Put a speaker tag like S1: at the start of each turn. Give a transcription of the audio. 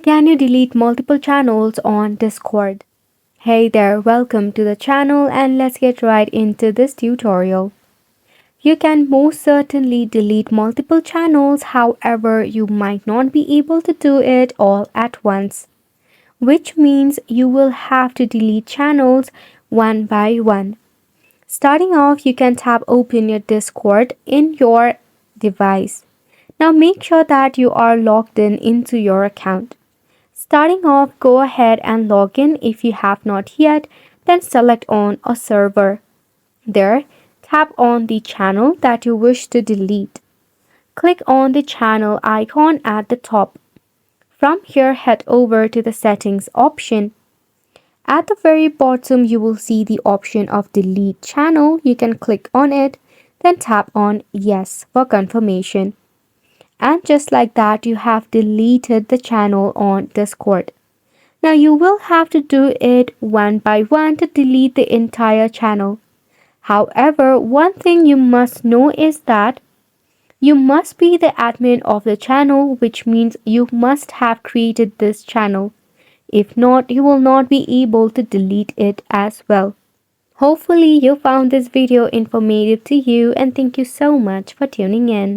S1: Can you delete multiple channels on Discord? Hey there, welcome to the channel and let's get right into this tutorial. You can most certainly delete multiple channels, however, you might not be able to do it all at once, which means you will have to delete channels one by one. Starting off, you can tap open your Discord in your device. Now make sure that you are logged in into your account. Starting off, go ahead and log in if you have not yet, then select on a server. There, tap on the channel that you wish to delete. Click on the channel icon at the top. From here, head over to the settings option. At the very bottom, you will see the option of delete channel. You can click on it, then tap on yes for confirmation. And just like that, you have deleted the channel on Discord. Now you will have to do it one by one to delete the entire channel. However, one thing you must know is that you must be the admin of the channel, which means you must have created this channel. If not, you will not be able to delete it as well. Hopefully you found this video informative to you and thank you so much for tuning in.